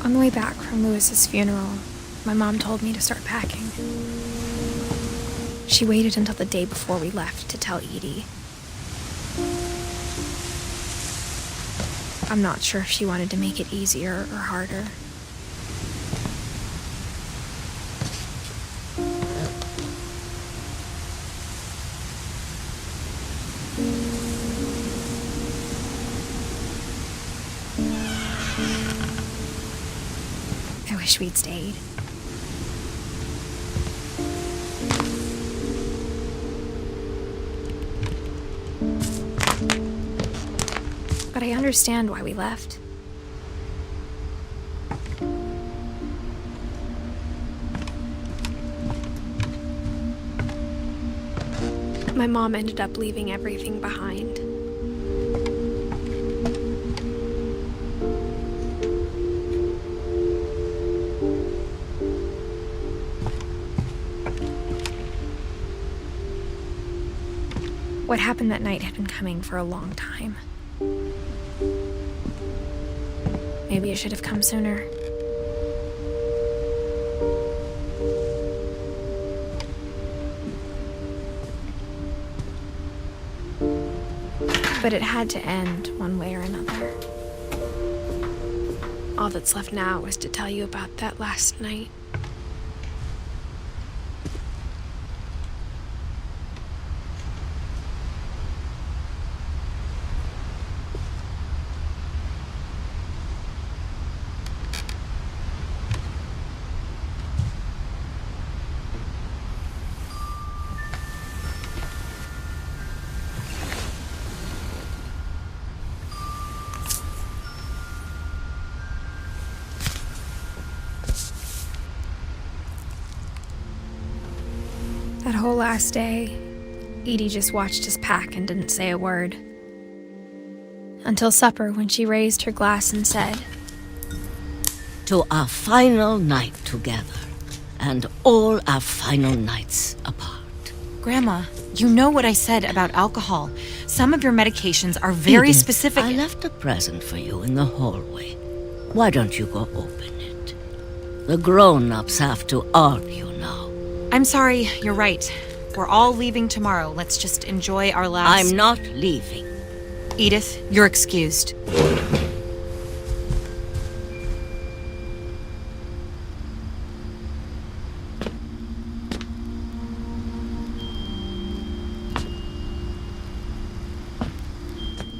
On the way back from Lewis's funeral, my mom told me to start packing. She waited until the day before we left to tell Edie. I'm not sure if she wanted to make it easier or harder. I wish we'd stayed. But I understand why we left. My mom ended up leaving everything behind. What happened that night had been coming for a long time. Maybe it should have come sooner. But it had to end one way or another. All that's left now is to tell you about that last night. That whole last day, Edie just watched us pack and didn't say a word. Until supper, when she raised her glass and said, "To our final night together, and all our final nights apart." Grandma, you know what I said about alcohol. Some of your medications are very Edith, specific. I left a present for you in the hallway. Why don't you go open it? The grown-ups have to argue now. I'm sorry, you're right. We're all leaving tomorrow. Let's just enjoy our last... I'm not leaving. Edith, you're excused.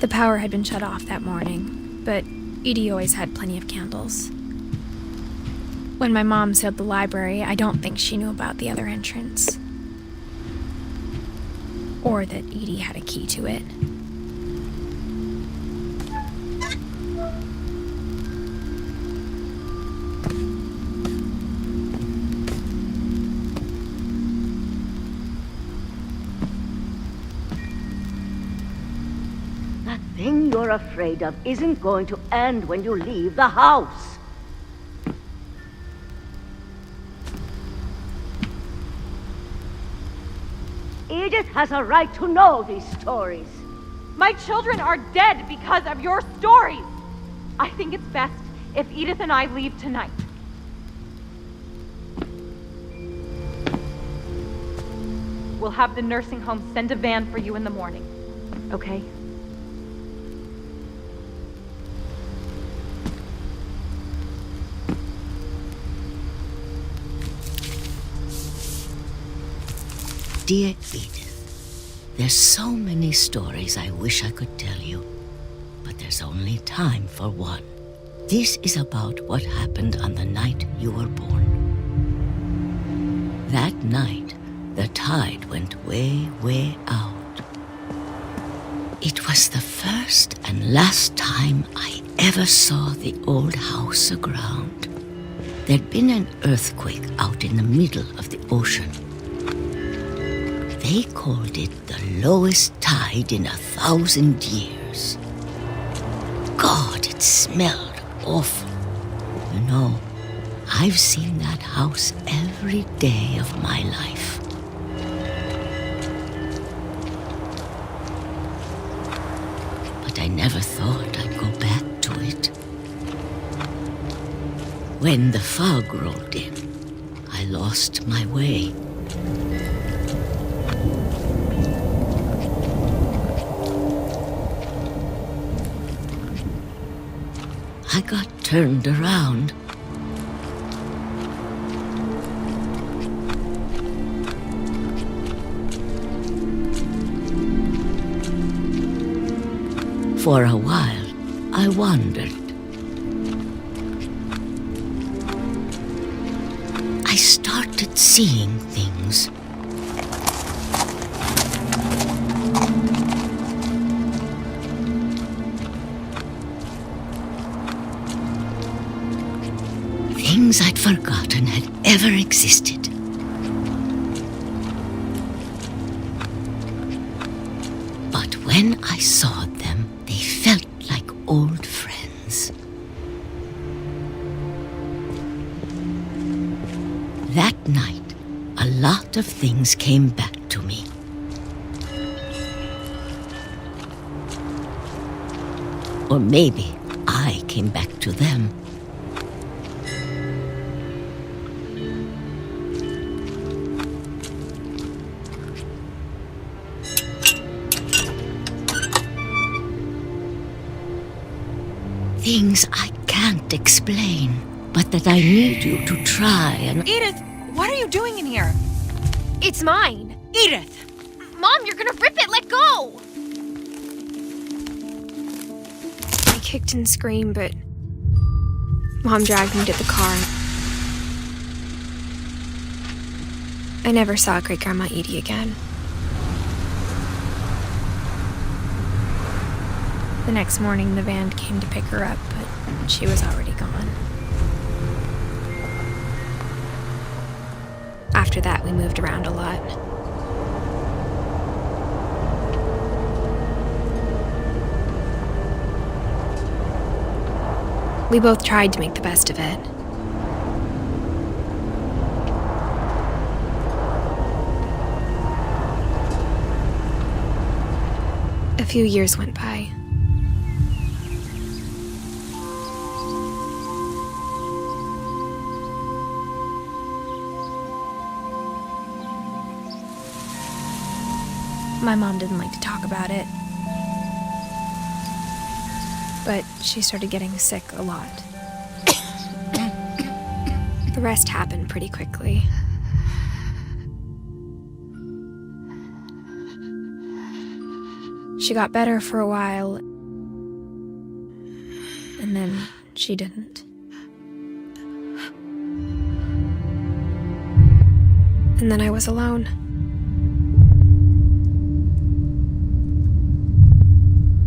the power had been shut off that morning, but Edie always had plenty of candles. When my mom sealed the library, I don't think she knew about the other entrance. Or that Edie had a key to it. That thing you're afraid of isn't going to end when you leave the house. Edith has a right to know these stories. My children are dead because of your stories. I think it's best if Edith and I leave tonight. We'll have the nursing home send a van for you in the morning, okay? Dear Edith, there's so many stories I wish I could tell you, but there's only time for one. This is about what happened on the night you were born. That night, the tide went way, way out. It was the first and last time I ever saw the old house aground. There'd been an earthquake out in the middle of the ocean. They called it the lowest tide in 1,000 years. God, it smelled awful. You know, I've seen that house every day of my life. But I never thought I'd go back to it. When the fog rolled in, I lost my way. I got turned around. For a while, I wandered. I started seeing things. Things I'd forgotten had ever existed. But when I saw them, they felt like old friends. That night, a lot of things came back to me. Or maybe I came back to them. Things I can't explain, but that I need you to try and... Edith, what are you doing in here? It's mine. Edith! Mom, you're gonna rip it! Let go! I kicked and screamed, but Mom dragged me to the car. I never saw Great-Grandma Edie again. The next morning, the van came to pick her up, but she was already gone. After that, we moved around a lot. We both tried to make the best of it. A few years went by. My mom didn't like to talk about it, but she started getting sick a lot. The rest happened pretty quickly. She got better for a while, and then she didn't. And then I was alone.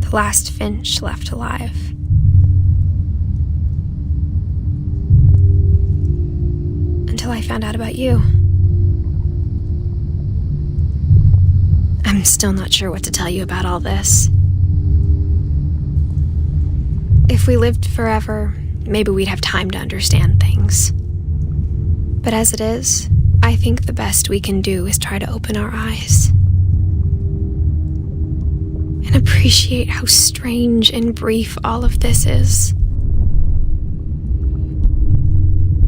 The last Finch left alive. Until I found out about you. I'm still not sure what to tell you about all this. If we lived forever, maybe we'd have time to understand things. But as it is, I think the best we can do is try to open our eyes. And appreciate how strange and brief all of this is.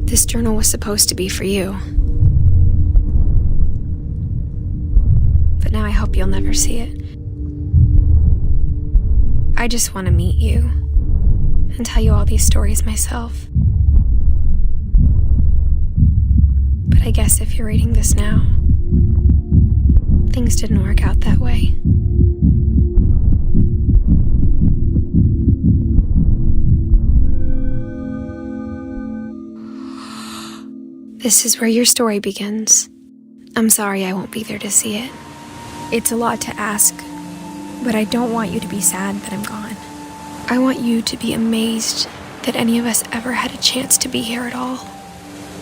This journal was supposed to be for you. But now I hope you'll never see it. I just want to meet you and tell you all these stories myself. But I guess if you're reading this now, things didn't work out that way. This is where your story begins. I'm sorry I won't be there to see it. It's a lot to ask, but I don't want you to be sad that I'm gone. I want you to be amazed that any of us ever had a chance to be here at all.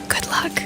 Good luck.